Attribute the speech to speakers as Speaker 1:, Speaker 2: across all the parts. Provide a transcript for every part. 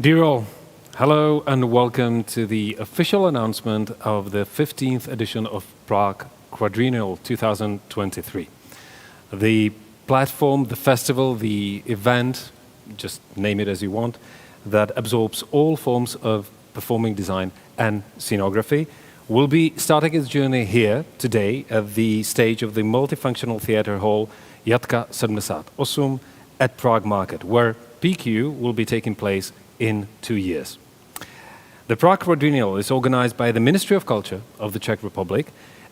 Speaker 1: Dear all, hello and welcome to the official announcement of the 15th edition of Prague Quadrennial 2023. The platform, the festival, the event, just name it as you want, that absorbs all forms of performing design and scenography, will be starting its journey here today at the stage of the multifunctional theatre hall Jatka 78 at Prague Market, where PQ will be taking place in 2 years. The Prague Quadrennial is organized by the Ministry of Culture of the Czech Republic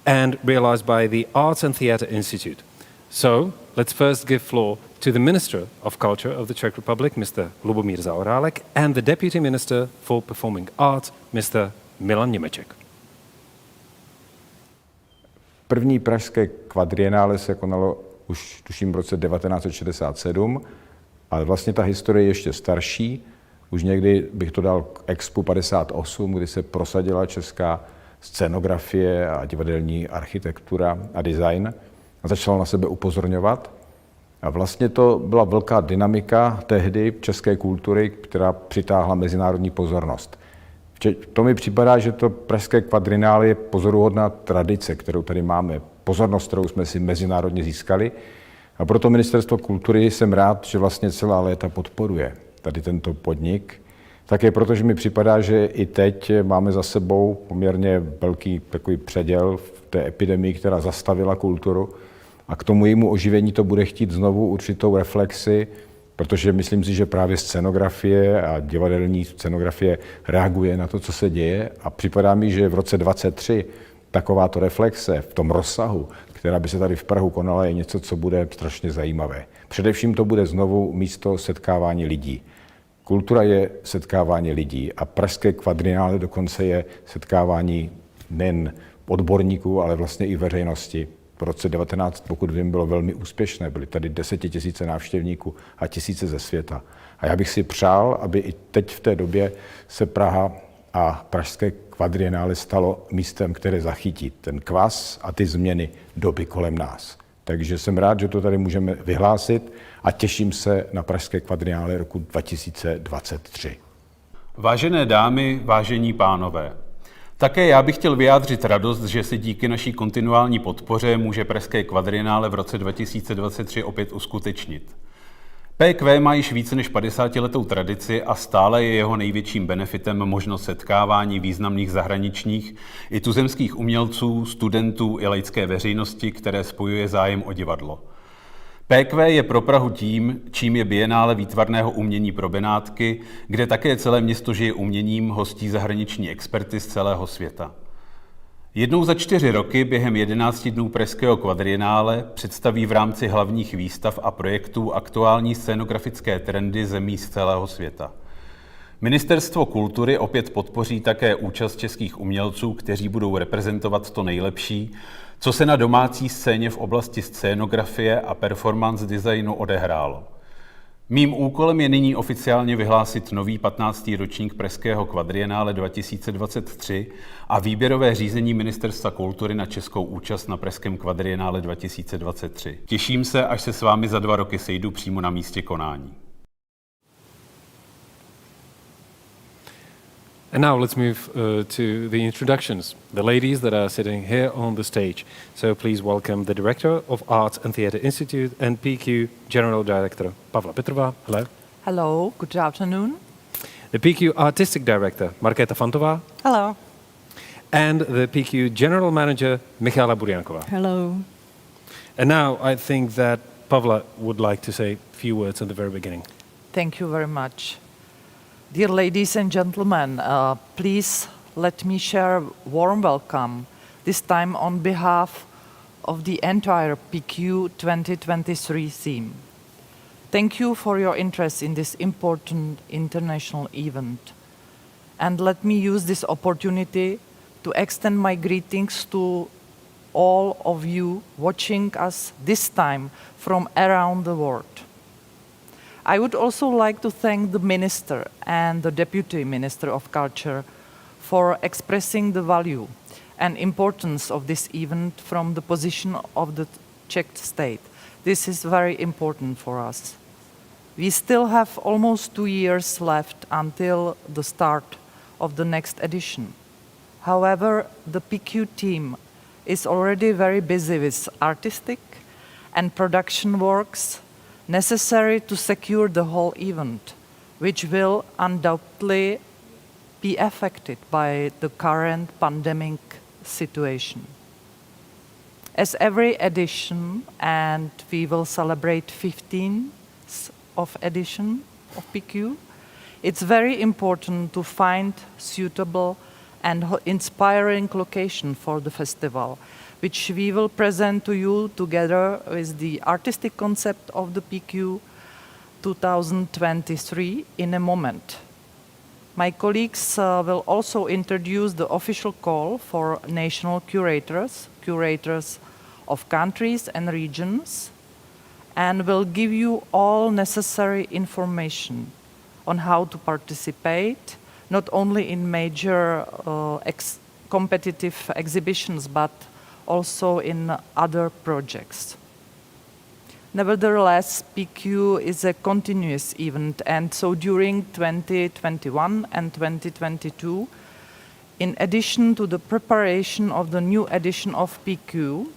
Speaker 1: and realized by the Arts and Theatre Institute. So, let's first give floor to the Minister of Culture of the Czech Republic, Mr. Lubomír Zaorálek, and the Deputy Minister for Performing Arts, Mr. Milan Němeček.
Speaker 2: První pražské kvadrienále se konalo už tuším v roce 1967, ale vlastně ta historie je ještě starší. Už někdy bych to dal k Expu 58, kdy se prosadila česká scenografie a divadelní architektura a design a začala na sebe upozorňovat. A vlastně to byla velká dynamika tehdy české kultury, která přitáhla mezinárodní pozornost. To mi připadá, že to pražské kvadrinále je pozoruhodná tradice, kterou tady máme, pozornost, kterou jsme si mezinárodně získali. A proto Ministerstvo kultury jsem rád, že vlastně celá léta podporuje tady tento podnik. Také protože mi připadá, že i teď máme za sebou poměrně velký takový předěl v té epidemii, která zastavila kulturu. A k tomu jejímu oživení to bude chtít znovu určitou reflexi, protože myslím si, že právě scenografie a divadelní scenografie reaguje na to, co se děje. A připadá mi, že v roce 2023 takováto reflexe v tom rozsahu, která by se tady v Prahu konala, je něco, co bude strašně zajímavé. Především to bude znovu místo setkávání lidí. Kultura je setkávání lidí a pražské kvadrinále dokonce je setkávání nejen odborníků, ale vlastně i veřejnosti. V roce 19, pokud vím, bylo velmi úspěšné. Byly tady 10 000 návštěvníků a tisíce ze světa. A já bych si přál, aby i teď v té době se Praha a pražské kvadrienále stalo místem, které zachytí ten kvas a ty změny doby kolem nás. Takže jsem rád, že to tady můžeme vyhlásit a těším se na pražské kvadrienále roku 2023.
Speaker 3: Vážené dámy, vážení pánové, také já bych chtěl vyjádřit radost, že se díky naší kontinuální podpoře může pražské kvadrienále v roce 2023 opět uskutečnit. PQ má již více než 50letou tradici a stále je jeho největším benefitem možnost setkávání významných zahraničních i tuzemských umělců, studentů i laické veřejnosti, které spojuje zájem o divadlo. PQ je pro Prahu tím, čím je Bienále výtvarného umění pro Benátky, kde také celé město žije uměním, hostí zahraniční experty z celého světa. Jednou za 4 roky během 11 dnů pražského kvadrienále představí v rámci hlavních výstav a projektů aktuální scénografické trendy zemí z celého světa. Ministerstvo kultury opět podpoří také účast českých umělců, kteří budou reprezentovat to nejlepší, co se na domácí scéně v oblasti scénografie a performance designu odehrálo. Mým úkolem je nyní oficiálně vyhlásit nový 15. ročník pražského kvadrienále 2023 a výběrové řízení Ministerstva kultury na českou účast na pražském kvadrienále 2023. Těším se, až se s vámi za 2 roky sejdu přímo na místě konání.
Speaker 1: And now let's move to the introductions. The ladies that are sitting here on the stage. So please welcome the Director of Arts and Theatre Institute and PQ General Director, Pavla Petrova. Hello.
Speaker 4: Hello, good afternoon.
Speaker 1: The PQ Artistic Director, Markéta Fantová.
Speaker 5: Hello.
Speaker 1: And the PQ General Manager, Michala Burjankova.
Speaker 5: Hello.
Speaker 1: And now I think that Pavla would like to say a few words at the very beginning.
Speaker 4: Thank you very much. Dear ladies and gentlemen, please let me share a warm welcome, this time on behalf of the entire PQ 2023 theme. Thank you for your interest in this important international event. And let me use this opportunity to extend my greetings to all of you watching us this time from around the world. I would also like to thank the Minister and the Deputy Minister of Culture for expressing the value and importance of this event from the position of the Czech state. This is very important for us. We still have almost 2 years left until the start of the next edition. However, the PQ team is already very busy with artistic and production works necessary to secure the whole event, which will undoubtedly be affected by the current pandemic situation. As every edition, and we will celebrate 15th of edition of PQ, it's very important to find suitable and inspiring location for the festival, which we will present to you together with the artistic concept of the PQ 2023 in a moment. My colleagues will also introduce the official call for national curators of countries and regions, and will give you all necessary information on how to participate, not only in major competitive exhibitions, but also in other projects. Nevertheless, PQ is a continuous event, and so during 2021 and 2022, in addition to the preparation of the new edition of PQ,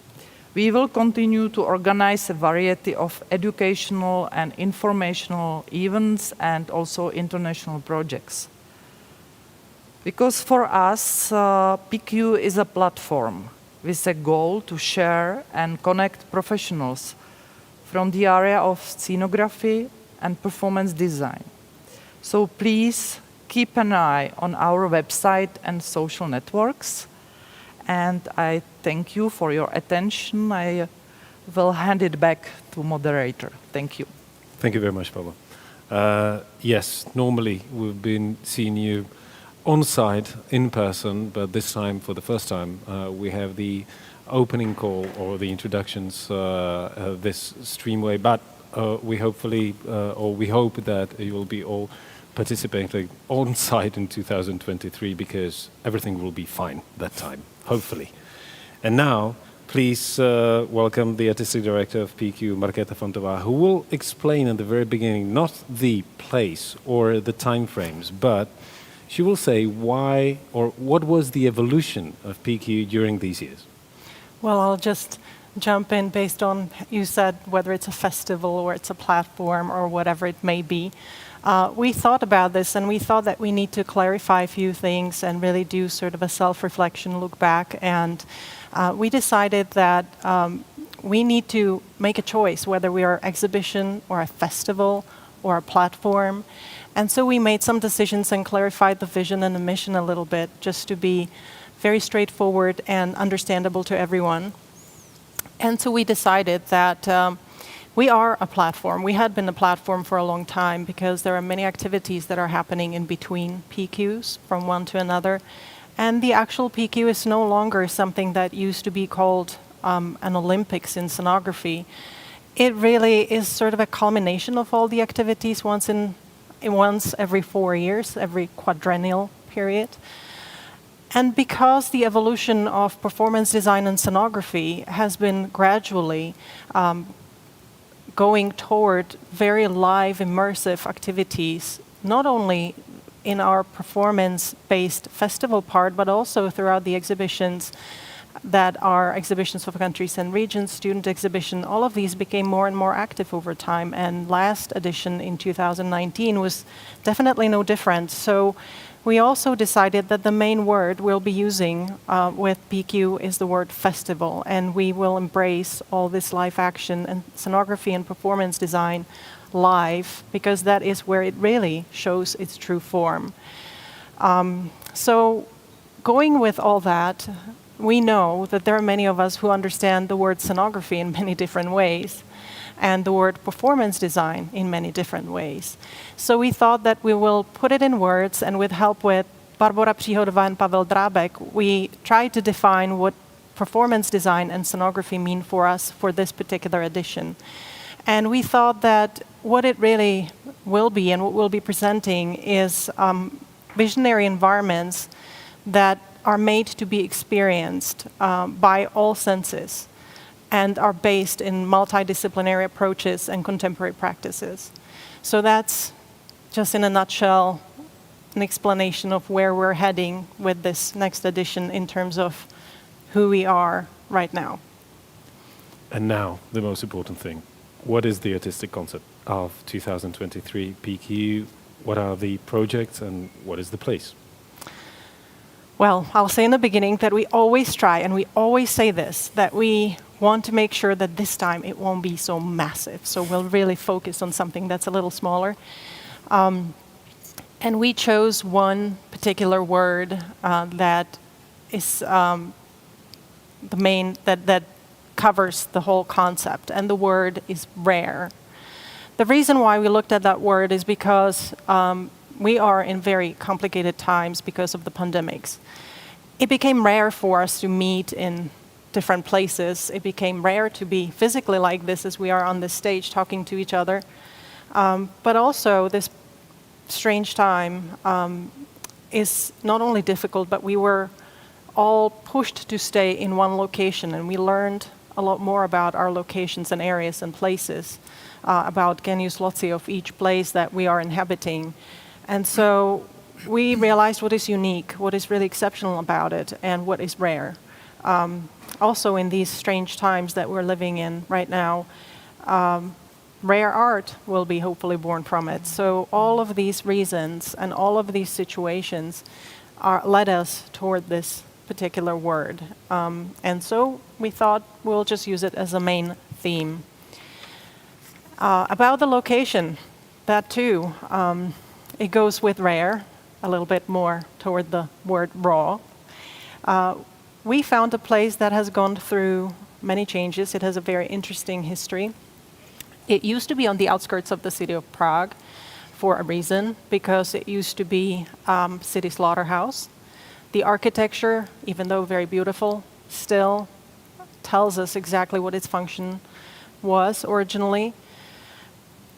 Speaker 4: we will continue to organize a variety of educational and informational events and also international projects. Because for us, PQ is a platform with a goal to share and connect professionals from the area of scenography and performance design. So please keep an eye on our website and social networks. And I thank you for your attention. I will hand it back to moderator. Thank you.
Speaker 1: Thank you very much, Pavla. Yes, normally we've been seeing you on site, in person, but this time, for the first time, we have the opening call or the introductions this streamway. But we hope that you will be all participating on site in 2023, because everything will be fine that time, hopefully. And now, please welcome the Artistic Director of PQ, Markéta Fantová, who will explain at the very beginning not the place or the time frames, but she will say why or what was the evolution of PQ during these years.
Speaker 5: Well, I'll just jump in based on, you said, whether it's a festival or it's a platform or whatever it may be. We thought about this, and we thought that we need to clarify a few things and really do sort of a self-reflection, look back, and we decided that we need to make a choice whether we are an exhibition or a festival or a platform. And so we made some decisions and clarified the vision and the mission a little bit, just to be very straightforward and understandable to everyone. And so we decided that we are a platform. We had been a platform for a long time, because there are many activities that are happening in between PQs from one to another. And the actual PQ is no longer something that used to be called an Olympics in scenography. It really is sort of a culmination of all the activities once every 4 years, every quadrennial period. And because the evolution of performance design and scenography has been gradually going toward very live, immersive activities, not only in our performance-based festival part, but also throughout the exhibitions that are exhibitions of countries and regions, student exhibition, all of these became more and more active over time. And last edition in 2019 was definitely no different. So we also decided that the main word we'll be using with PQ is the word festival, and we will embrace all this live action and scenography and performance design live, because that is where it really shows its true form. So going with all that, we know that there are many of us who understand the word scenography in many different ways and the word performance design in many different ways. So we thought that we will put it in words, and with help with Barbora Příhodová and Pavel Drábek, we tried to define what performance design and scenography mean for us for this particular edition. And we thought that what it really will be and what we'll be presenting is visionary environments that are made to be experienced by all senses and are based in multidisciplinary approaches and contemporary practices. So that's just in a nutshell an explanation of where we're heading with this next edition in terms of who we are right now.
Speaker 1: And now, the most important thing. What is the artistic concept of 2023 PQ? What are the projects and what is the place?
Speaker 5: Well, I'll say in the beginning that we always try, and we always say this, that we want to make sure that this time it won't be so massive. So we'll really focus on something that's a little smaller. And we chose one particular word that is the main, that covers the whole concept, and the word is rare. The reason why we looked at that word is because we are in very complicated times because of the pandemics. It became rare for us to meet in different places. It became rare to be physically like this as we are on this stage talking to each other. But also this strange time is not only difficult, but we were all pushed to stay in one location, and we learned a lot more about our locations and areas and places, about genius loci of each place that we are inhabiting. And so we realized what is unique, what is really exceptional about it, and what is rare. Also in these strange times that we're living in right now, rare art will be hopefully born from it. So all of these reasons and all of these situations led us toward this particular word. And so we thought we'll just use it as a main theme. About the location, that too, it goes with rare, a little bit more toward the word raw. We found a place that has gone through many changes. It has a very interesting history. It used to be on the outskirts of the city of Prague for a reason, because it used to be city slaughterhouse. The architecture, even though very beautiful, still tells us exactly what its function was originally.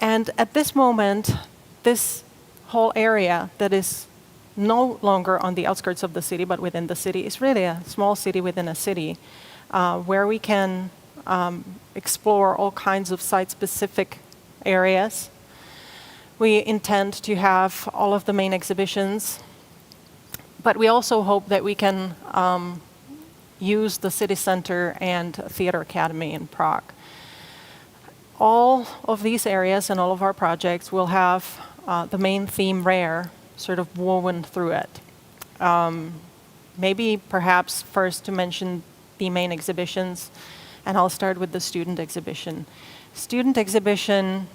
Speaker 5: And at this moment, this whole area that is no longer on the outskirts of the city, but within the city, is really a small city within a city, where we can explore all kinds of site-specific areas. We intend to have all of the main exhibitions, but we also hope that we can use the city center and theater academy in Prague. All of these areas and all of our projects will have the main theme rare sort of woven through it. Maybe perhaps first to mention the main exhibitions, and I'll start with the student exhibition. Student exhibition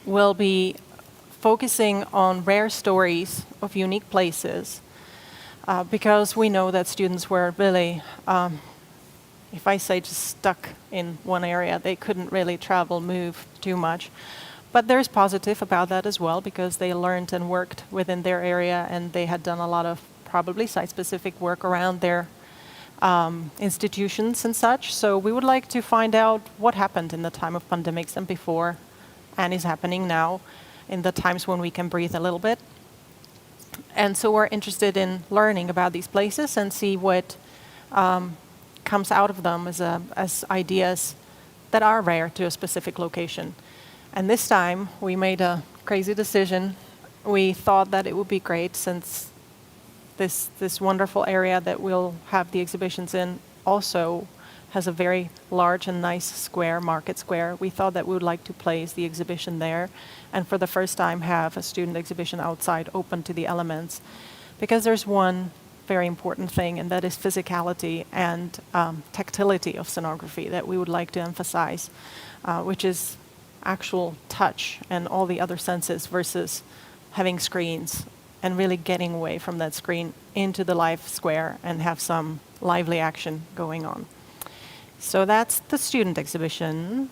Speaker 5: will be focusing on rare stories of unique places, because we know that students were really, if I say just stuck in one area, they couldn't really travel, move too much. But there's positive about that as well, because they learned and worked within their area, and they had done a lot of probably site-specific work around their institutions and such. So we would like to find out what happened in the time of pandemics and before, and is happening now in the times when we can breathe a little bit. And so we're interested in learning about these places and see what comes out of them as ideas that are rare to a specific location. And this time we made a crazy decision we thought that it would be great, since this wonderful area that we'll have the exhibitions in also has a very large and nice square, market square. We thought that we would like to place the exhibition there, and for the first time have a student exhibition outside open to the elements. Because there's one very important thing, and that is physicality and tactility of scenography that we would like to emphasize, which is actual touch and all the other senses versus having screens and really getting away from that screen into the live square and have some lively action going on. So that's the student exhibition.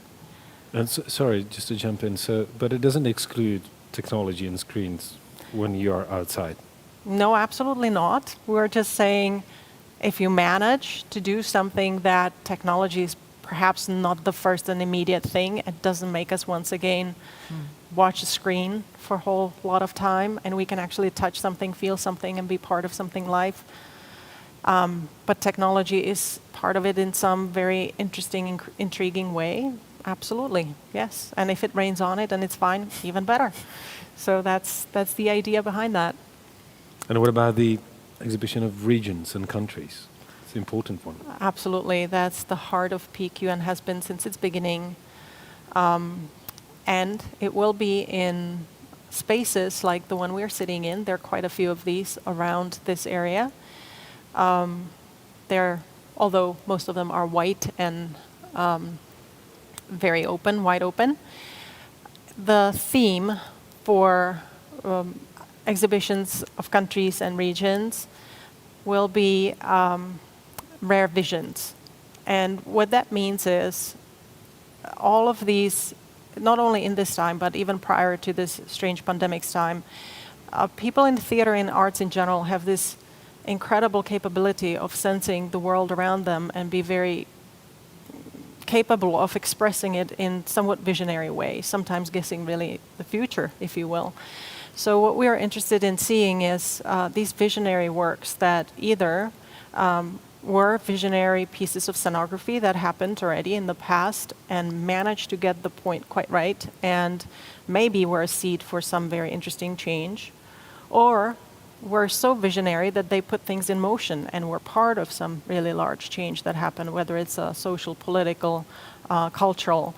Speaker 1: And sorry, just to jump in. But it doesn't exclude technology and screens when you are outside.
Speaker 5: No, absolutely not. We're just saying, if you manage to do something that technology is perhaps not the first and immediate thing, it doesn't make us once again watch a screen for a whole lot of time, and we can actually touch something, feel something, and be part of something live. But technology is part of it in some very interesting, intriguing way. Absolutely, yes. And if it rains on it and it's fine, even better. So that's the idea behind that.
Speaker 1: And what about the exhibition of regions and countries? It's an important one.
Speaker 5: Absolutely, that's the heart of PQ and has been since its beginning. And it will be in spaces like the one we're sitting in. There are quite a few of these around this area. Although most of them are white and very open, wide open. The theme for exhibitions of countries and regions will be rare visions. And what that means is all of these, not only in this time, but even prior to this strange pandemic's time, people in theater and arts in general have this incredible capability of sensing the world around them and be very capable of expressing it in somewhat visionary way, sometimes guessing really the future, if you will. So what we are interested in seeing is these visionary works that either were visionary pieces of scenography that happened already in the past and managed to get the point quite right and maybe were a seed for some very interesting change, or were so visionary that they put things in motion and were part of some really large change that happened, whether it's social, political, cultural,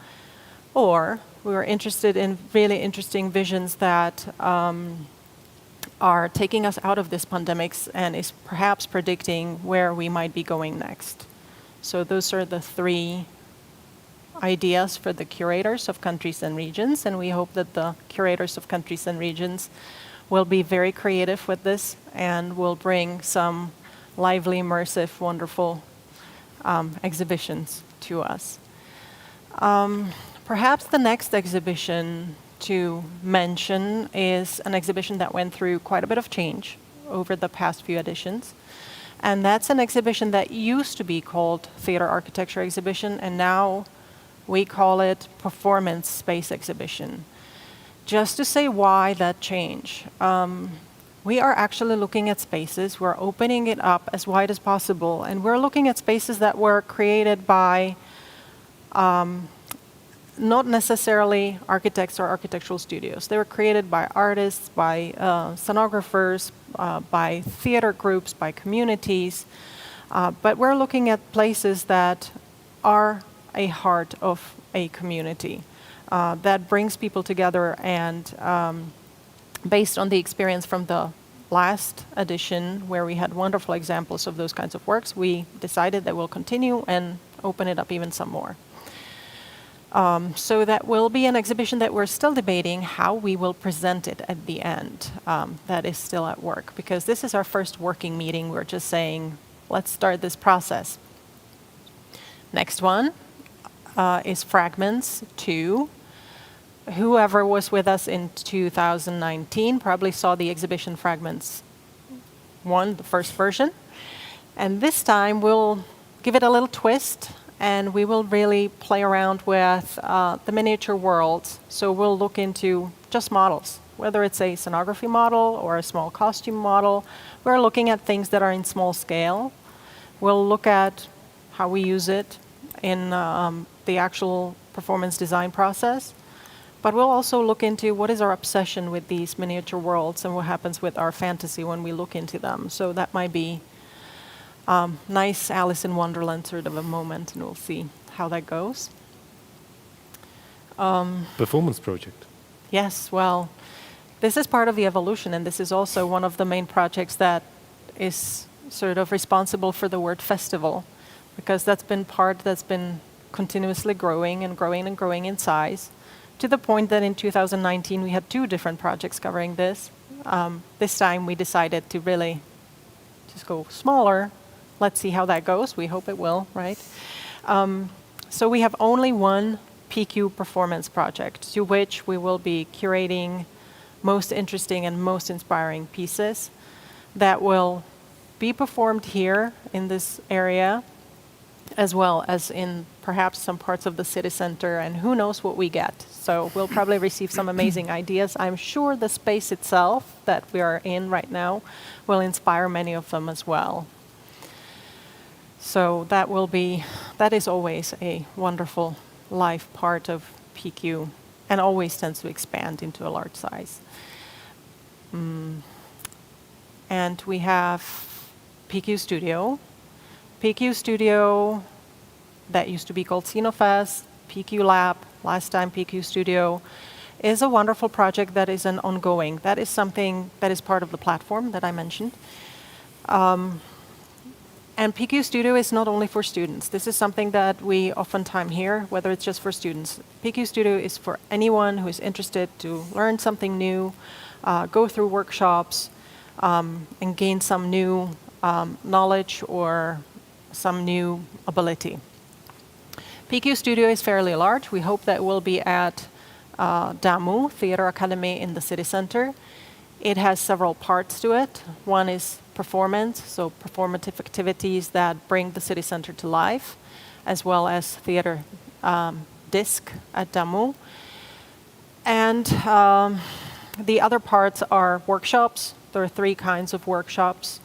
Speaker 5: or we were interested in really interesting visions that are taking us out of this pandemic and is perhaps predicting where we might be going next. So those are the three ideas for the curators of countries and regions, and we hope that the curators of countries and regions will be very creative with this and will bring some lively, immersive, wonderful exhibitions to us. Perhaps the next exhibition to mention is an exhibition that went through quite a bit of change over the past few editions. And that's an exhibition that used to be called Theater Architecture Exhibition, and now we call it Performance Space Exhibition. Just to say why that change. We are actually looking at spaces, we're opening it up as wide as possible, and we're looking at spaces that were created by not necessarily architects or architectural studios. They were created by artists, by scenographers, by theater groups, by communities. But we're looking at places that are a heart of a community that brings people together, and based on the experience from the last edition, where we had wonderful examples of those kinds of works, we decided that we'll continue and open it up even some more. So that will be an exhibition that we're still debating how we will present it at the end. That is still at work, because this is our first working meeting. We're just saying, let's start this process. Next one is Fragments 2. Whoever was with us in 2019 probably saw the exhibition Fragments 1, the first version. And this time we'll give it a little twist, and we will really play around with the miniature worlds. So we'll look into just models, whether it's a scenography model or a small costume model. We're looking at things that are in small scale. We'll look at how we use it in the actual performance design process. But we'll also look into what is our obsession with these miniature worlds and what happens with our fantasy when we look into them. So that might be nice Alice in Wonderland sort of a moment, and we'll see how that goes.
Speaker 1: Performance project.
Speaker 5: Yes, well, this is part of the evolution, and this is also one of the main projects that is sort of responsible for the word festival, because that's been part that's been continuously growing and growing and growing in size, to the point that in 2019 we had 2 different projects covering this. This time we decided to really just go smaller. Let's see how that goes. We hope it will, right? So we have only one PQ performance project, to which we will be curating most interesting and most inspiring pieces that will be performed here in this area, as well as in perhaps some parts of the city center, and who knows what we get. So we'll probably receive some amazing ideas. I'm sure the space itself that we are in right now will inspire many of them as well. So that is always a wonderful life part of PQ, and always tends to expand into a large size. And we have PQ Studio. PQ Studio, that used to be called Scenofest, PQ Lab, last time PQ Studio, is a wonderful project that is an ongoing. That is something that is part of the platform that I mentioned. And PQ Studio is not only for students. This is something that we oftentimes hear, whether it's just for students. PQ Studio is for anyone who is interested to learn something new, go through workshops, and gain some new knowledge or some new ability. PQ Studio is fairly large. We hope that we'll be at DAMU, Theater Academy in the city center. It has several parts to it. One is performance, so performative activities that bring the city center to life, as well as theater disc at DAMU. And the other parts are workshops. There are 3 kinds of workshops.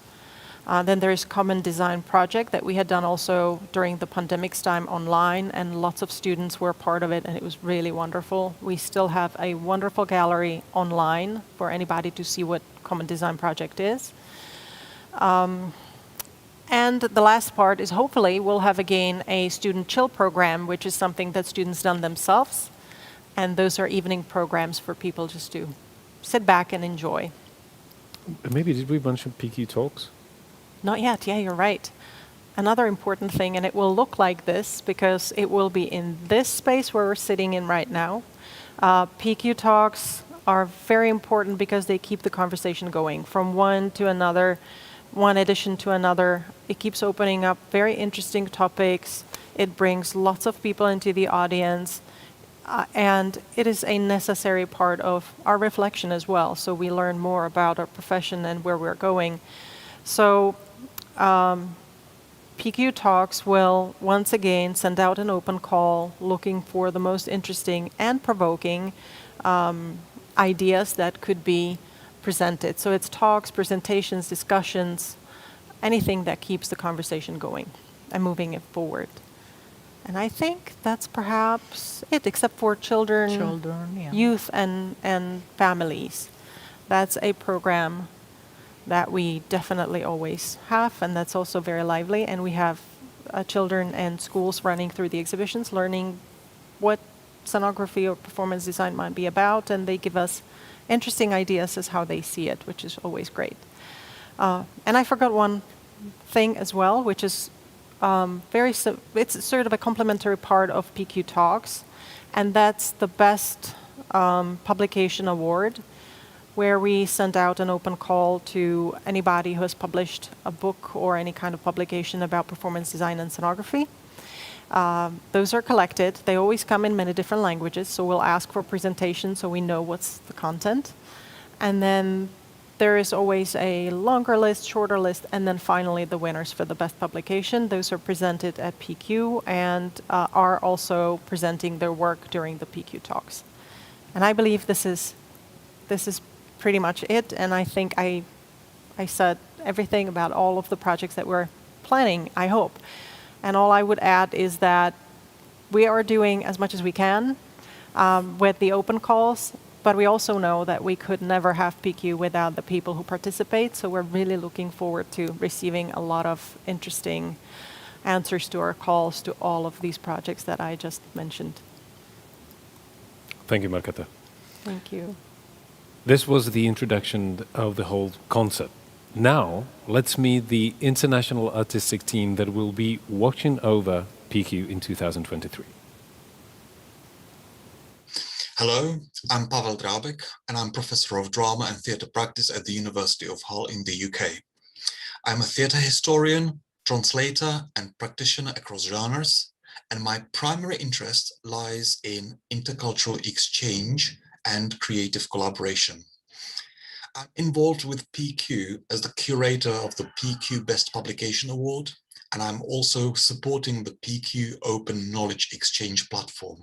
Speaker 5: Then there is Common Design Project that we had done also during the pandemic's time online, and lots of students were part of it, and it was really wonderful. We still have a wonderful gallery online for anybody to see what Common Design Project is. And the last part is, hopefully we'll have again a student chill program, which is something that students done themselves. And those are evening programs for people just to sit back and enjoy.
Speaker 1: Maybe did we mention PQ Talks?
Speaker 5: Not yet, yeah, you're right. Another important thing, and it will look like this because it will be in this space where we're sitting in right now. PQ Talks are very important because they keep the conversation going from one to another, one edition to another. It keeps opening up very interesting topics. It brings lots of people into the audience. And it is a necessary part of our reflection as well. So we learn more about our profession and where we're going. So PQ Talks will once again send out an open call looking for the most interesting and provoking ideas that could be presented. So it's talks, presentations, discussions, anything that keeps the conversation going and moving it forward. And I think that's perhaps it, except for children,
Speaker 4: Yeah.
Speaker 5: youth, and families. That's a program that we definitely always have, and that's also very lively. And we have children and schools running through the exhibitions, learning what scenography or performance design might be about, and they give us interesting ideas as how they see it, which is always great. And I forgot one thing as well, which is it's sort of a complementary part of PQ Talks, and that's the Best Publication Award, where we send out an open call to anybody who has published a book or any kind of publication about performance design and scenography. Those are collected. They always come in many different languages, so we'll ask for presentations so we know what's the content. And then there is always a longer list, shorter list, and then finally the winners for the best publication. Those are presented at PQ and are also presenting their work during the PQ Talks. And I believe this is pretty much it, and I think I said everything about all of the projects that we're planning, I hope. And all I would add is that we are doing as much as we can. with the open calls. But we also know that we could never have PQ without the people who participate. So we're really looking forward to receiving a lot of interesting answers to our calls to all of these projects that I just mentioned.
Speaker 1: Thank you, Marketa.
Speaker 5: Thank you.
Speaker 1: This was the introduction of the whole concept. Now, let's meet the international artistic team that will be watching over PQ in 2023.
Speaker 6: Hello, I'm Pavel Drábek, and I'm Professor of Drama and Theatre Practice at the University of Hull in the UK. I'm a theatre historian, translator, and practitioner across genres, and my primary interest lies in intercultural exchange and creative collaboration. I'm involved with PQ as the curator of the PQ Best Publication Award, and I'm also supporting the PQ Open Knowledge Exchange platform.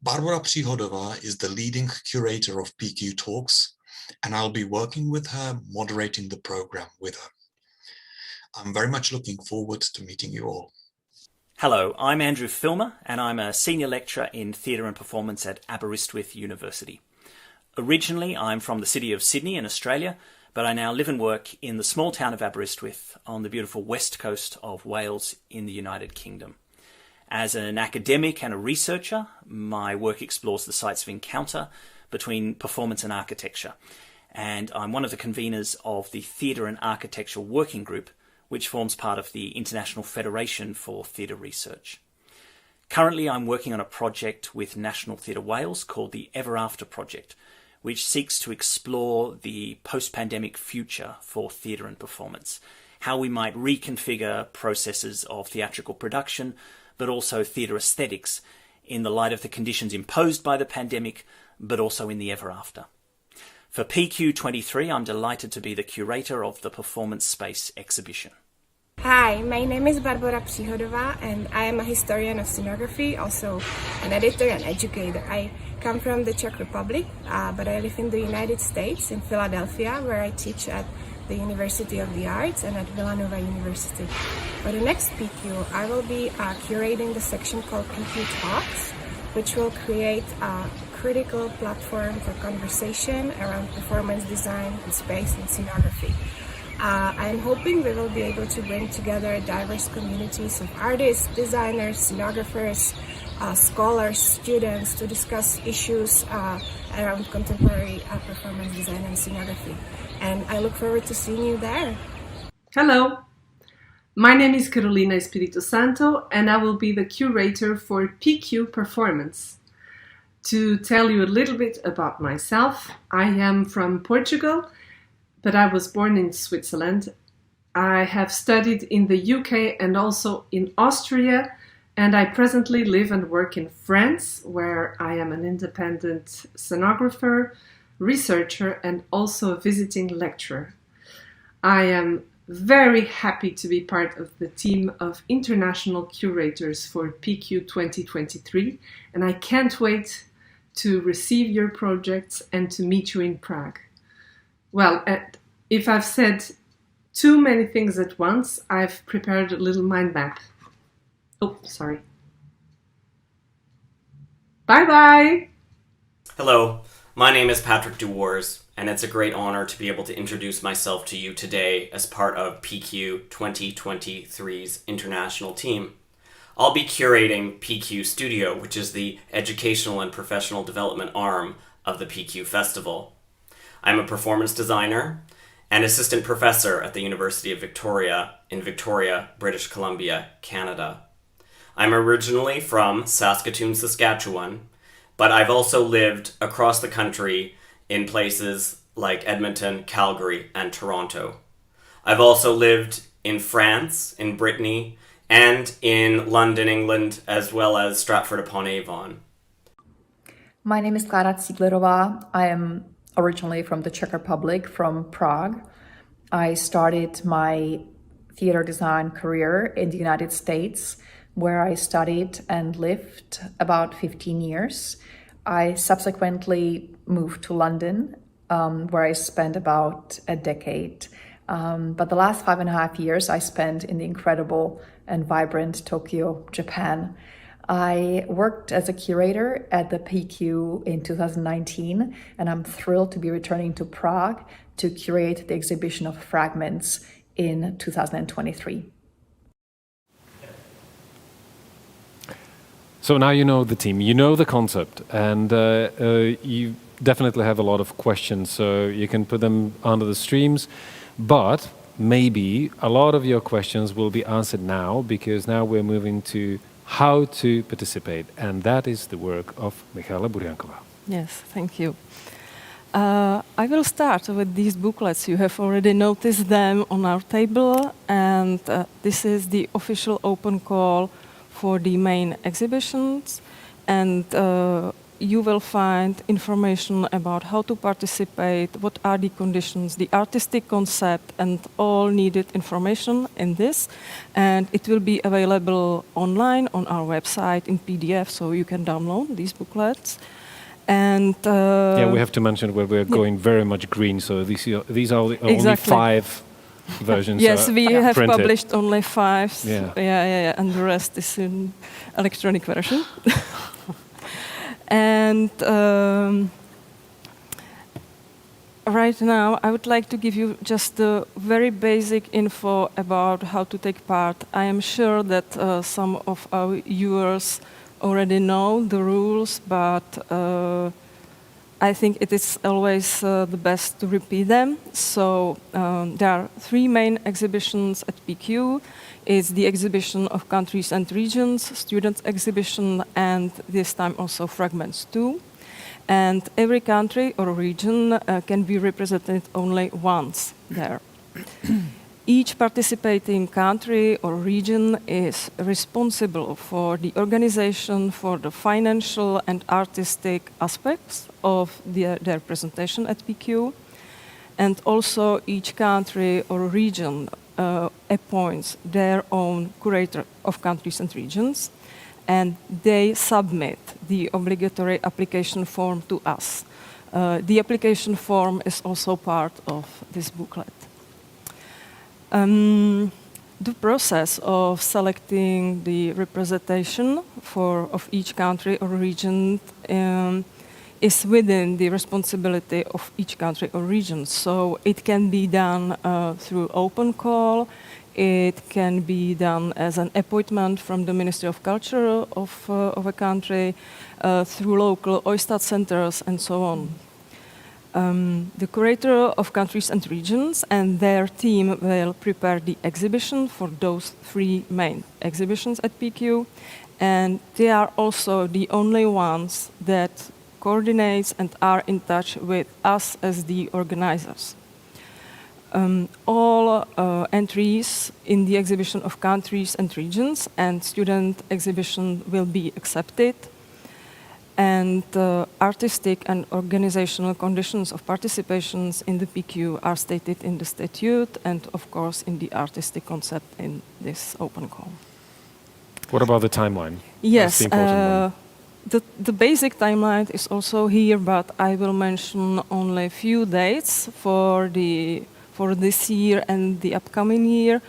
Speaker 6: Barbora Příhodová is the leading curator of PQ Talks, and I'll be working with her, moderating the program with her. I'm very much looking forward to meeting you all.
Speaker 7: Hello, I'm Andrew Filmer, and I'm a senior lecturer in theatre and performance at Aberystwyth University. Originally, I'm from the city of Sydney in Australia, but I now live and work in the small town of Aberystwyth on the beautiful west coast of Wales in the United Kingdom. As an academic and a researcher, my work explores the sites of encounter between performance and architecture, and I'm one of the conveners of the Theatre and Architecture Working Group, which forms part of the International Federation for Theatre Research. Currently, I'm working on a project with National Theatre Wales called the Ever After Project, which seeks to explore the post-pandemic future for theatre and performance, how we might reconfigure processes of theatrical production, but also theatre aesthetics in the light of the conditions imposed by the pandemic, but also in the ever after. For PQ23, I'm delighted to be the curator of the Performance Space exhibition.
Speaker 8: Hi, my name is Barbora Příhodová, and I am a historian of scenography, also an editor and educator. I come from the Czech Republic, but I live in the United States, in Philadelphia, where I teach at the University of the Arts and at Villanova University. For the next PQ, I will be curating the section called PQ Talks, which will create a critical platform for conversation around performance design and space and scenography. I'm hoping we will be able to bring together diverse communities of artists, designers, scenographers, scholars, students to discuss issues around contemporary performance design and scenography. And I look forward to seeing you there.
Speaker 9: Hello, my name is Carolina Espirito Santo, and I will be the curator for PQ Performance. To tell you a little bit about myself, I am from Portugal, but I was born in Switzerland. I have studied in the UK and also in Austria, and I presently live and work in France, where I am an independent scenographer, researcher, and also a visiting lecturer. I am very happy to be part of the team of international curators for PQ 2023, and I can't wait to receive your projects and to meet you in Prague. Well, if I've said too many things at once, I've prepared a little mind map. Oh, sorry. Bye-bye!
Speaker 10: Hello, my name is Patrick Dewars, and it's a great honor to be able to introduce myself to you today as part of PQ 2023's international team. I'll be curating PQ Studio, which is the educational and professional development arm of the PQ Festival. I'm a performance designer and assistant professor at the University of Victoria in Victoria, British Columbia, Canada. I'm originally from Saskatoon, Saskatchewan, but I've also lived across the country in places like Edmonton, Calgary, and Toronto. I've also lived in France, in Brittany, and in London, England, as well as Stratford-upon-Avon.
Speaker 11: My name is Clara Cidlerova. I am originally from the Czech Republic, from Prague. I started my theater design career in the United States, where I studied and lived about 15 years. I subsequently moved to London, where I spent about a decade. But the last 5.5 years I spent in the incredible and vibrant Tokyo, Japan. I worked as a curator at the PQ in 2019, and I'm thrilled to be returning to Prague to curate the exhibition of fragments in 2023.
Speaker 1: So now you know the team, you know the concept, and you definitely have a lot of questions, so you can put them under the streams, but maybe a lot of your questions will be answered now, because now we're moving to how to participate, and that is the work of Michala Burjankova.
Speaker 12: Yes, thank you. I will start with these booklets. You have already noticed them on our table, and this is the official open call for the main exhibitions, and you will find information about how to participate, what are the conditions, the artistic concept, and all needed information in this. And it will be available online on our website in PDF, so you can download these booklets. And
Speaker 1: yeah, we have to mention where we're going very much green, so these are only 5 versions.
Speaker 12: Yes, we have
Speaker 1: printed.
Speaker 12: published only 5.
Speaker 1: Yeah.
Speaker 12: And the rest is in electronic version. And right now, I would like to give you just the very basic info about how to take part. I am sure that some of our viewers already know the rules, but I think it is always the best to repeat them. So there are 3 main exhibitions at PQ. It's the exhibition of countries and regions, student exhibition, and this time also fragments too. And every country or region can be represented only once there. Each participating country or region is responsible for the organization, for the financial and artistic aspects of their presentation at PQ. And also each country or region appoints their own curator of countries and regions, and they submit the obligatory application form to us. The application form is also part of this booklet. The process of selecting the representation of each country or region is within the responsibility of each country or region. So it can be done through open call, it can be done as an appointment from the Ministry of Culture of a country, through local OISTAT centers, and so on. The curator of countries and regions and their team will prepare the exhibition for those 3 main exhibitions at PQ, and they are also the only ones that coordinates and are in touch with us as the organizers. All entries in the exhibition of countries and regions and student exhibition will be accepted, and artistic and organizational conditions of participations in the PQ are stated in the statute and of course in the artistic concept in this open call.
Speaker 1: What about the timeline?
Speaker 12: Yes,
Speaker 1: That's the important one.
Speaker 12: The basic timeline is also here, but I will mention only a few dates for this year and the upcoming year.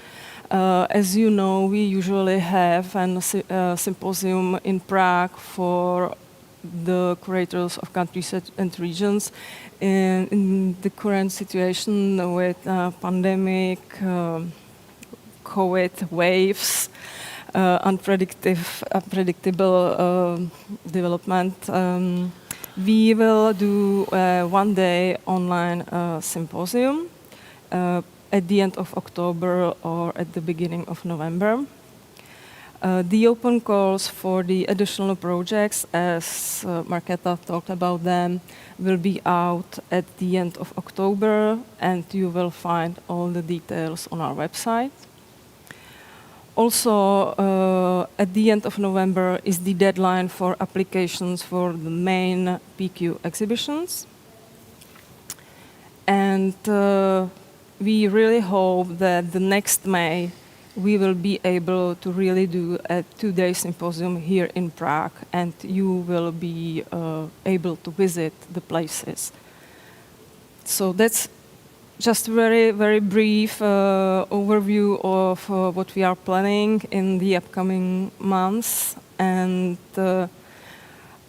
Speaker 12: As you know, we usually have a symposium in Prague for the curators of countries and regions. In the current situation with pandemic, COVID waves, unpredictable development, we will do a 1-day online symposium at the end of October or at the beginning of November. The open calls for the additional projects, as Markéta talked about them, will be out at the end of October, and you will find all the details on our website. Also, at the end of November is the deadline for applications for the main PQ exhibitions. And we really hope that the next May we will be able to really do a 2-day symposium here in Prague, and you will be able to visit the places. So that's just very, very brief overview of what we are planning in the upcoming months. and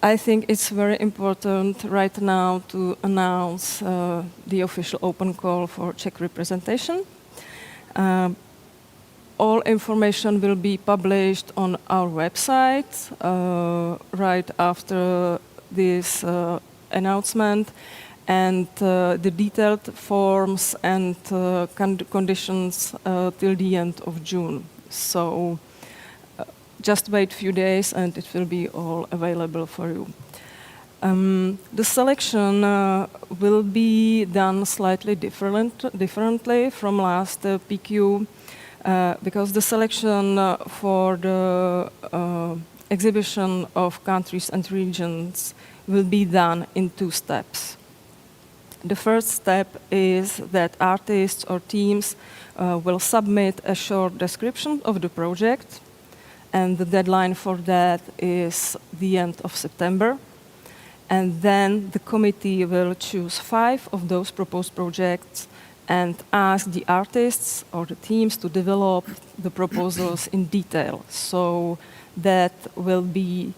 Speaker 12: I think it's very important right now to announce the official open call for Czech representation. All information will be published on our website right after this announcement, and the detailed forms and conditions till the end of June. So just wait a few days and it will be all available for you. The selection will be done slightly differently from last PQ because the selection for the exhibition of countries and regions will be done in 2 steps. The first step is that artists or teams will submit a short description of the project, and the deadline for that is the end of September. And then the committee will choose 5 of those proposed projects and ask the artists or the teams to develop the proposals in detail. So that will be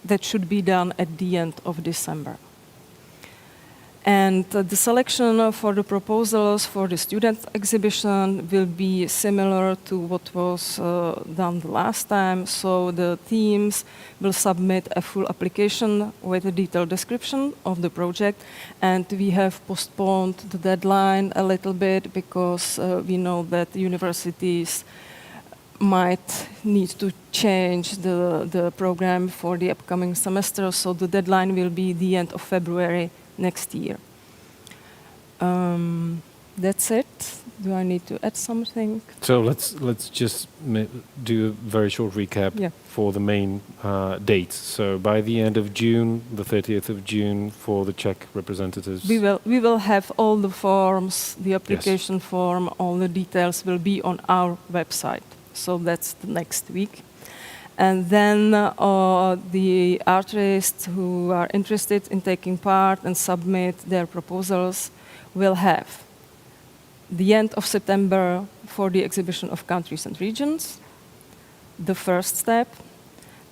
Speaker 12: that should be done at the end of December. And the selection for the proposals for the student exhibition will be similar to what was done the last time. So the teams will submit a full application with a detailed description of the project. And we have postponed the deadline a little bit because we know that universities might need to change the program for the upcoming semester. So the deadline will be the end of February next year. That's it. Do I need to add something?
Speaker 1: So let's just do a very short recap for the main dates. So by the end of June, the 30th of June, for the Czech representatives.
Speaker 12: We will have all the forms, the application form, all the details will be on our website. So that's the next week. And then the artists who are interested in taking part and submit their proposals will have the end of September for the exhibition of countries and regions, the first step,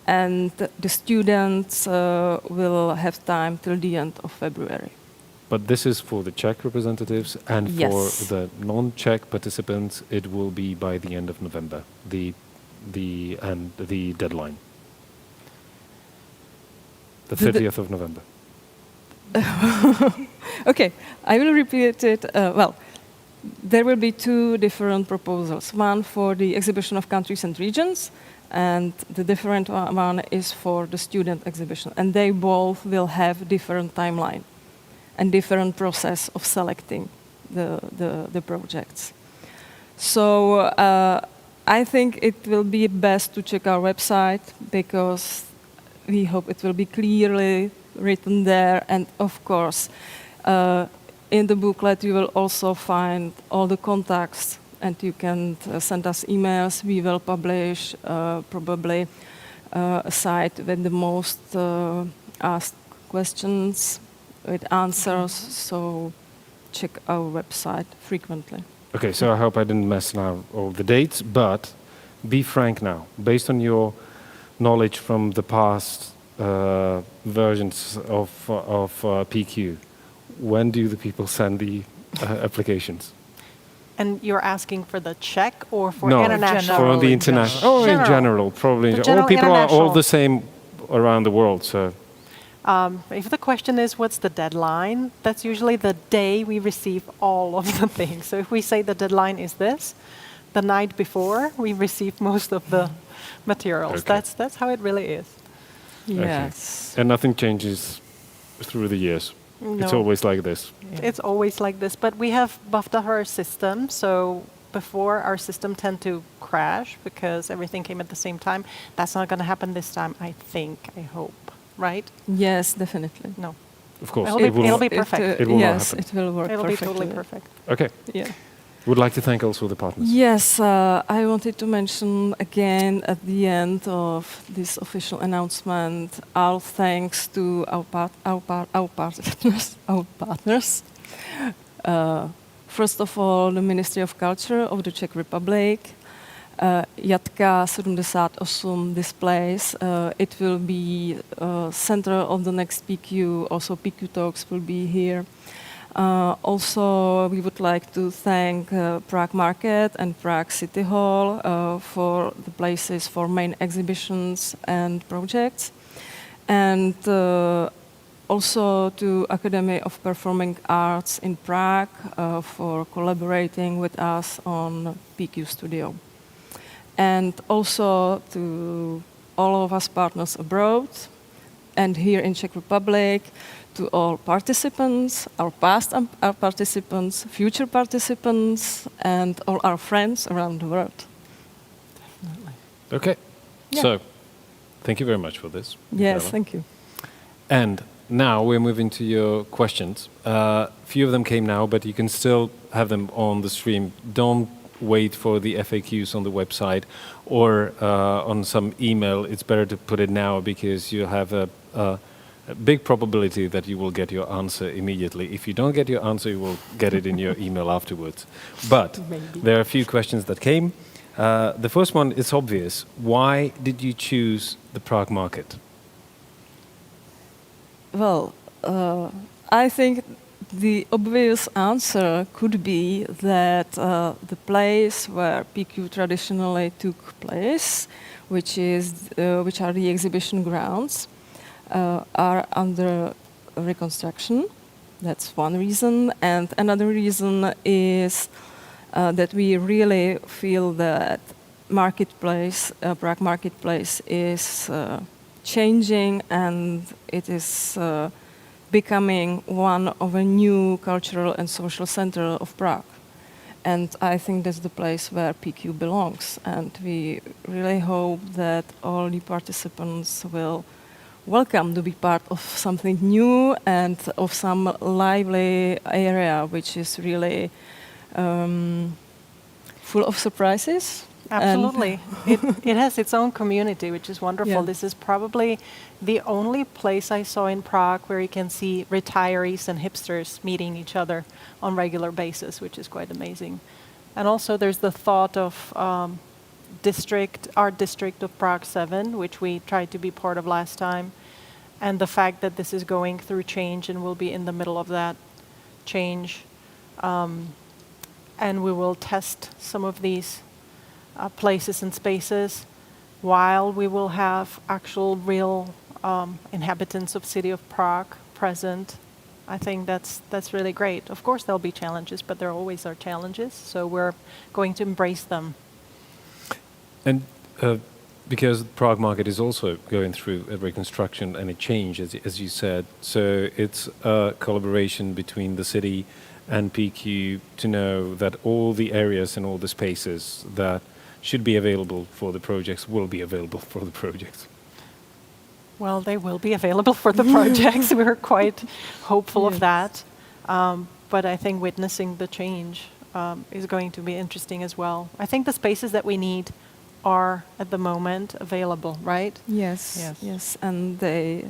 Speaker 12: and the students will have time till the end of February.
Speaker 1: But this is for the Czech representatives, and for the non-Czech participants, it will be by the end of November, the deadline. The 30th of November.
Speaker 12: Okay, I will repeat it. Well, there will be 2 different proposals. One for the exhibition of countries and regions, and the different one is for the student exhibition. And they both will have different timeline and different process of selecting the projects. So I think it will be best to check our website because we hope it will be clearly written there. And of course, in the booklet you will also find all the contacts and you can send us emails. We will publish probably a site with the most asked questions with answers, so check our website frequently.
Speaker 1: Okay, so I hope I didn't mess now all the dates, but be frank now. Based on your knowledge from the past versions of PQ, when do the people send the applications?
Speaker 5: And you're asking for the Czech or for
Speaker 1: no,
Speaker 5: international?
Speaker 1: for the international. Oh, in general, probably. All people are all the same around the world, so.
Speaker 5: If the question is what's the deadline, that's usually the day we receive all of the things. So if we say the deadline is this, the night before we receive most of the materials.
Speaker 1: Okay.
Speaker 5: That's how it really is.
Speaker 12: Yes.
Speaker 1: Okay. And nothing changes through the years.
Speaker 5: No.
Speaker 1: It's always like this.
Speaker 5: It's always like this, but we have buffed our system. So before, our system tend to crash because everything came at the same time. That's not going to happen this time, I think, I hope. Right?
Speaker 12: Yes, definitely.
Speaker 5: No.
Speaker 1: Of course.
Speaker 5: It'll be perfect.
Speaker 1: It will
Speaker 12: yes,
Speaker 1: not happen.
Speaker 12: it will work
Speaker 5: It'll
Speaker 12: perfectly.
Speaker 5: be totally perfect.
Speaker 1: Okay.
Speaker 12: Yeah.
Speaker 1: Would like to thank also the partners.
Speaker 12: Yes, I wanted to mention again at the end of this official announcement our thanks to our partners. First of all, the Ministry of Culture of the Czech Republic, Jatka 78 displays. It will be center of the next PQ. Also, PQ Talks will be here. Also, we would like to thank Prague Market and Prague City Hall for the places for main exhibitions and projects. And also to Academy of Performing Arts in Prague for collaborating with us on PQ Studio. And also to all of us partners abroad and here in Czech Republic, to all participants, our past our participants, future participants, and all our friends around the world.
Speaker 5: Definitely.
Speaker 1: Okay,
Speaker 12: Yeah.
Speaker 1: so thank you very much for this.
Speaker 12: Yes,
Speaker 1: Michaela.
Speaker 12: thank you.
Speaker 1: And now we're moving to your questions. Few of them came now, but you can still have them on the stream. Don't wait for the FAQs on the website or on some email. It's better to put it now because you have a big probability that you will get your answer immediately. If you don't get your answer, you will get it in your email afterwards. But
Speaker 12: Maybe.
Speaker 1: there are a few questions that came. The first one is obvious. Why did you choose the Prague market?
Speaker 12: Well, I think the obvious answer could be that the place where PQ traditionally took place, which are the exhibition grounds, are under reconstruction. That's one reason. And another reason is that we really feel that Prague Marketplace is changing and it is becoming one of a new cultural and social center of Prague. And I think that's the place where PQ belongs. And we really hope that all the participants will welcome to be part of something new and of some lively area, which is really full of surprises.
Speaker 5: Absolutely. It has its own community, which is wonderful.
Speaker 12: Yeah.
Speaker 5: This is probably the only place I saw in Prague where you can see retirees and hipsters meeting each other on regular basis, which is quite amazing. And also there's the thought of art district of Prague 7, which we tried to be part of last time. And the fact that this is going through change and will be in the middle of that change. And we will test some of these places and spaces while we will have actual real inhabitants of city of Prague present. I think that's really great. Of course there'll be challenges, but there always are challenges, so we're going to embrace them.
Speaker 1: And because Prague Market is also going through a reconstruction and a change, as you said, so it's a collaboration between the city and PQ to know that all the areas and all the spaces that should be available for the projects will be available for the projects.
Speaker 5: Well, they will be available for the projects. We're quite hopeful of that. But I think witnessing the change is going to be interesting as well. I think the spaces that we need are at the moment available, right?
Speaker 12: Yes. And they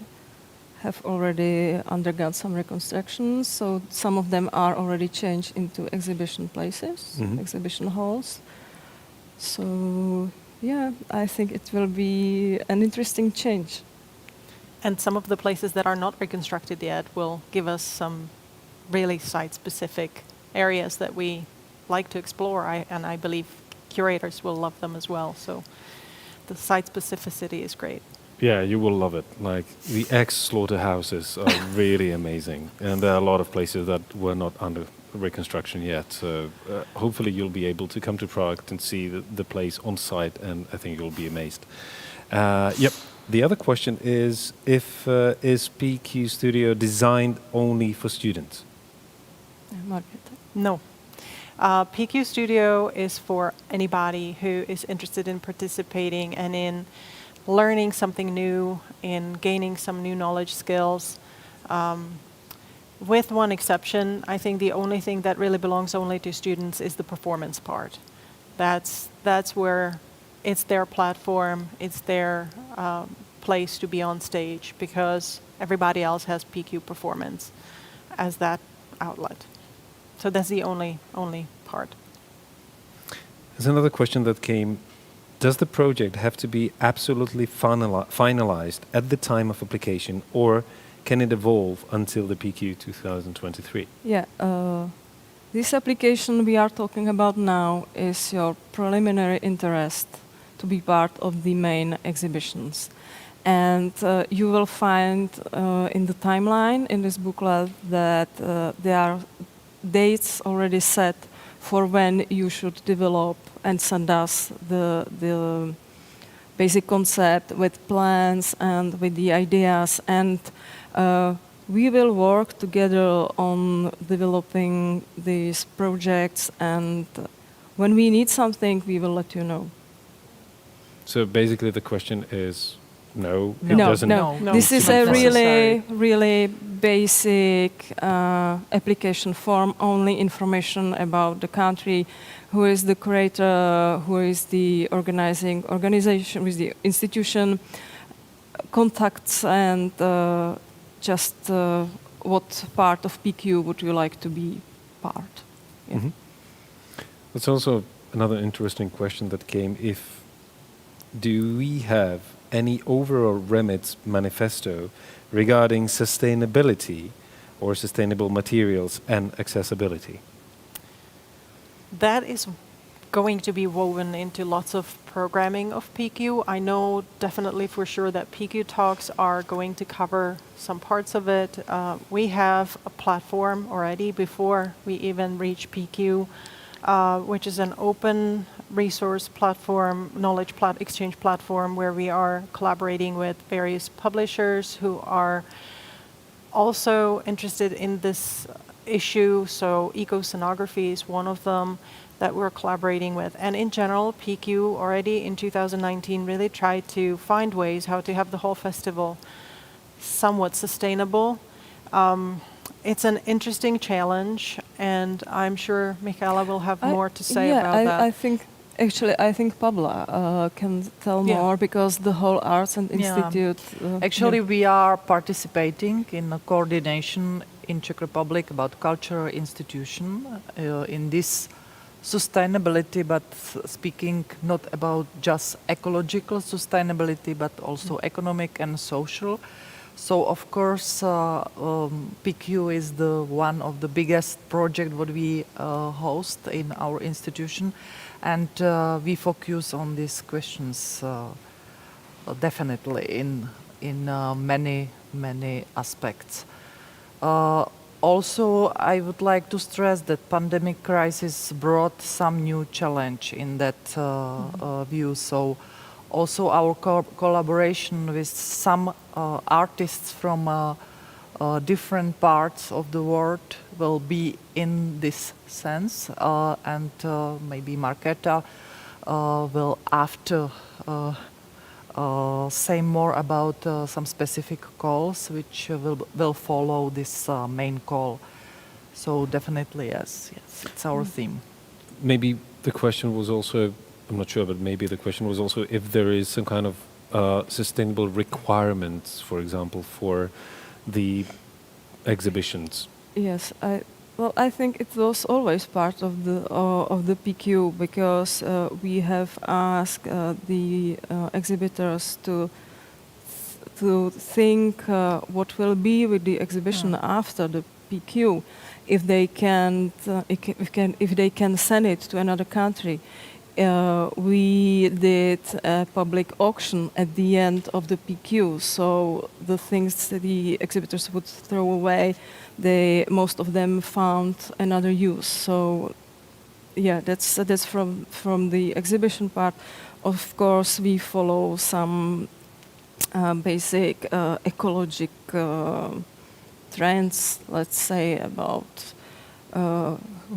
Speaker 12: have already undergone some reconstructions, so some of them are already changed into exhibition places, exhibition halls. So, yeah, I think it will be an interesting change.
Speaker 5: And some of the places that are not reconstructed yet will give us some really site-specific areas that we like to explore, and I believe curators will love them as well. So the site specificity is great.
Speaker 1: Yeah, you will love it. Like the ex-slaughterhouses are really amazing, and there are a lot of places that were not under reconstruction yet. So hopefully you'll be able to come to Prague and see the place on site, and I think you'll be amazed. Yep. The other question is is PQ Studio designed only for students?
Speaker 5: No. PQ Studio is for anybody who is interested in participating and in learning something new, in gaining some new knowledge skills. With one exception, I think the only thing that really belongs only to students is the performance part. That's where it's their platform, it's their place to be on stage, because everybody else has PQ performance as that outlet. So that's the only part.
Speaker 1: There's another question that came Does the project have to be absolutely finalized at the time of application, or can it evolve until the PQ 2023?
Speaker 12: Yeah, this application we are talking about now is your preliminary interest to be part of the main exhibitions. And you will find in the timeline in this booklet that there are dates already set for when you should develop and send us the basic concept with plans and with the ideas. And we will work together on developing these projects, and when we need something, we will let you know.
Speaker 1: So basically the question is no, it
Speaker 12: No,
Speaker 1: doesn't.
Speaker 12: no. This is a really basic application form, only information about the country, who is the curator, who is the organization, with the institution, contacts, and just what part of PQ would you like to be part. Yeah.
Speaker 1: Mm-hmm. That's also another interesting question that came. Do we have any overall remit manifesto regarding sustainability or sustainable materials and accessibility?
Speaker 5: That is going to be woven into lots of programming of PQ. I know definitely for sure that PQ talks are going to cover some parts of it. We have a platform already before we even reach PQ, which is an open resource platform, knowledge exchange platform, where we are collaborating with various publishers who are also interested in this issue. So eco-scenography is one of them that we're collaborating with. And in general, PQ already in 2019 really tried to find ways how to have the whole festival somewhat sustainable. It's an interesting challenge, and I'm sure Michaela will have more to say about that.
Speaker 12: I think Pavla can tell more, because the whole Arts and Institute...
Speaker 4: Actually, we are participating in a coordination in Czech Republic about cultural institution in this sustainability, but speaking not about just ecological sustainability, but also economic and social. So of course, PQ is the one of the biggest project what we host in our institution, and we focus on these questions definitely in many aspects. Also, I would like to stress that pandemic crisis brought some new challenge in that view. So also our collaboration with some artists from different parts of the world will be in this sense, and maybe Markéta will after say more about some specific calls which will follow this main call. So definitely yes, it's our theme.
Speaker 1: Maybe the question was also, I'm not sure, but maybe the question was also if there is some kind of sustainable requirements, for example, for the exhibitions.
Speaker 12: Yes, I think it was always part of the PQ, because we have asked the exhibitors to think what will be with the exhibition after the PQ, if they can send it to another country. We did a public auction at the end of the PQ, so the things that the exhibitors would throw away, most of them found another use. So yeah, that's from the exhibition part. Of course, we follow some basic ecologic trends, let's say, about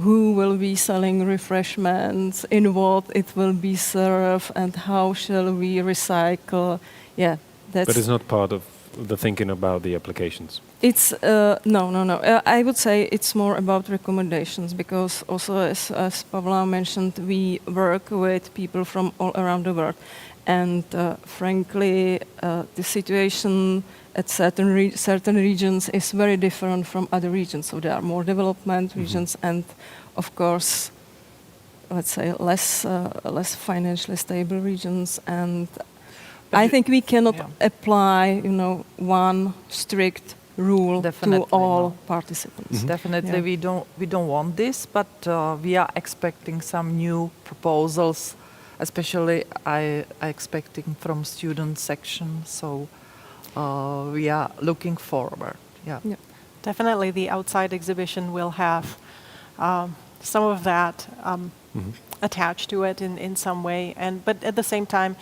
Speaker 12: who will be selling refreshments, in what it will be served, and how shall we recycle. Yeah, that's...
Speaker 1: But it's not part of the thinking about the applications?
Speaker 12: It's, no. I would say it's more about recommendations, because also, as Pavla mentioned, we work with people from all around the world. And frankly, the situation at certain regions is very different from other regions. So there are more development regions, and of course, let's say, less financially stable regions, and I think we cannot apply, one strict rule to all participants.
Speaker 4: Definitely, we don't want this, but we are expecting some new proposals. Especially, I expecting from student section. So we are looking forward. Yeah.
Speaker 5: Definitely, the outside exhibition will have some of that attached to it in some way. But at the same time,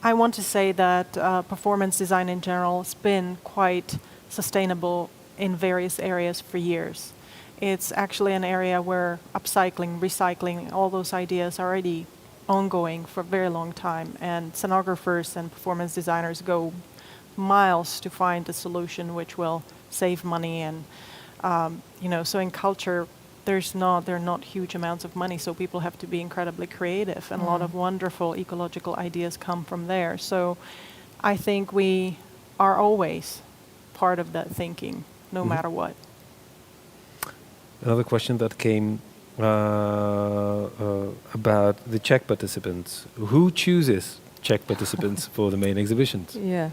Speaker 5: I want to say that performance design in general has been quite sustainable in various areas for years. It's actually an area where upcycling, recycling, all those ideas are already ongoing for a very long time, and scenographers and performance designers go miles to find a solution which will save money. And so in culture, there are not huge amounts of money, so people have to be incredibly creative, and a lot of wonderful ecological ideas come from there. So I think we are always part of that thinking, no matter what.
Speaker 1: Another question that came about the Czech participants. Who chooses Czech participants for the main exhibitions?
Speaker 12: Yeah.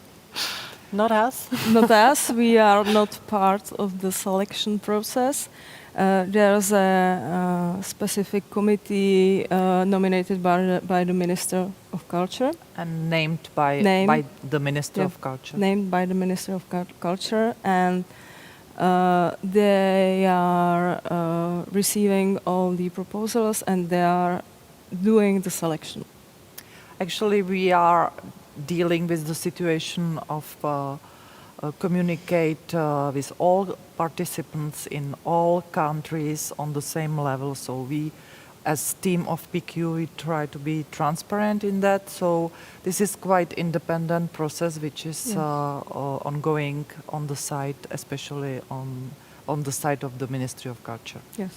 Speaker 5: Not us.
Speaker 12: Not us. We are not part of the selection process. There's a specific committee nominated by the Minister of Culture.
Speaker 4: And named by the Minister of Culture.
Speaker 12: Named by the Minister of Culture. And they are receiving all the proposals, and they are doing the selection.
Speaker 4: Actually, we are dealing with the situation of communicate with all participants in all countries on the same level. So we, as team of PQ, we try to be transparent in that. So this is quite independent process, which is ongoing on the side, especially on the side of the Ministry of Culture.
Speaker 12: Yes.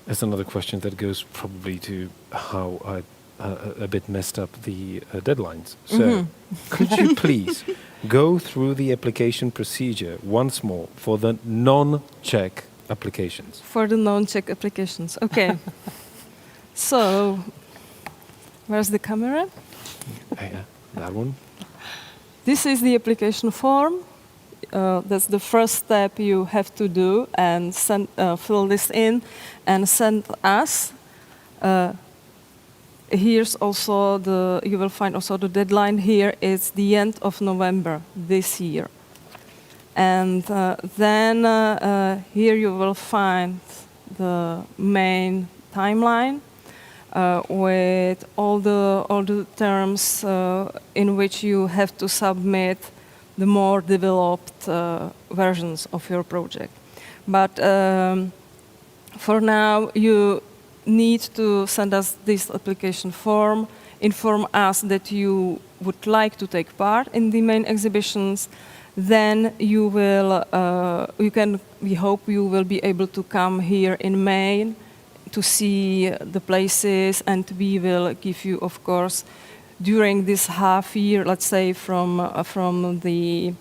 Speaker 1: That's another question that goes probably to how I a bit messed up the deadlines. So could you please go through the application procedure once more for the non-Czech applications?
Speaker 12: For the non-Czech applications, okay. So, where's the camera?
Speaker 1: Yeah, that one.
Speaker 12: This is the application form. That's the first step you have to do, and fill this in and send us. Here's also you will find also the deadline here. It's the end of November this year. And then here you will find the main timeline with all the terms in which you have to submit the more developed versions of your project. But for now, you need to send us this application form, inform us that you would like to take part in the main exhibitions. Then you will, we hope you will be able to come here in May to see the places, and we will give you, of course, during this half year, let's say from the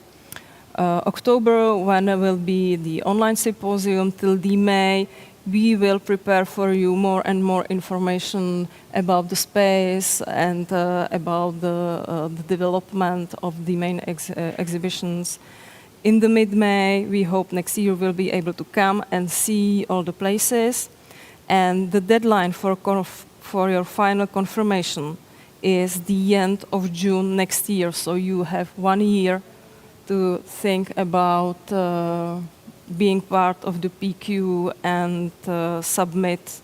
Speaker 12: October, when there will be the online symposium, till the May, we will prepare for you more and more information about the space and about the development of the main exhibitions. In the mid-May, we hope next year we'll be able to come and see all the places. And the deadline for your final confirmation is the end of June next year. So you have 1 year to think about being part of the PQ and submit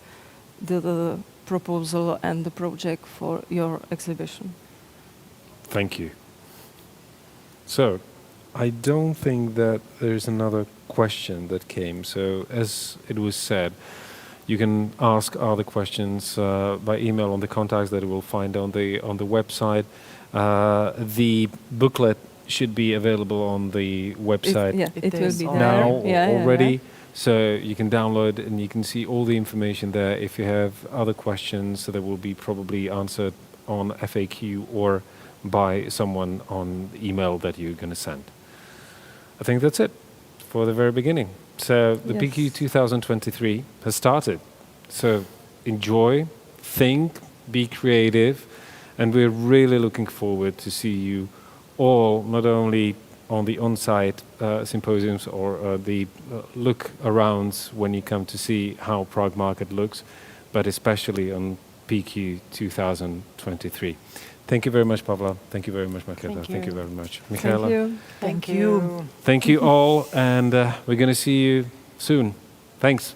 Speaker 12: the proposal and the project for your exhibition.
Speaker 1: Thank you. So, I don't think that there's another question that came. So, as it was said, you can ask other questions by email on the contacts that you will find on the website. The booklet should be available on the website
Speaker 12: it will be
Speaker 1: now
Speaker 12: there.
Speaker 1: already. So you can download and you can see all the information there. If you have other questions, that will be probably answered on FAQ or by someone on email that you're going to send. I think that's it for the very beginning. So the PQ 2023 has started. So enjoy think, be creative, and we're really looking forward to see you all, not only on the on-site symposiums or the look-arounds when you come to see how Prague Market looks, but especially on PQ 2023. Thank you very much, Pavla. Thank you very much, Markéta. Thank you very much, Michaela.
Speaker 12: Thank you.
Speaker 4: Thank you.
Speaker 1: Thank you all, and we're going to see you soon. Thanks.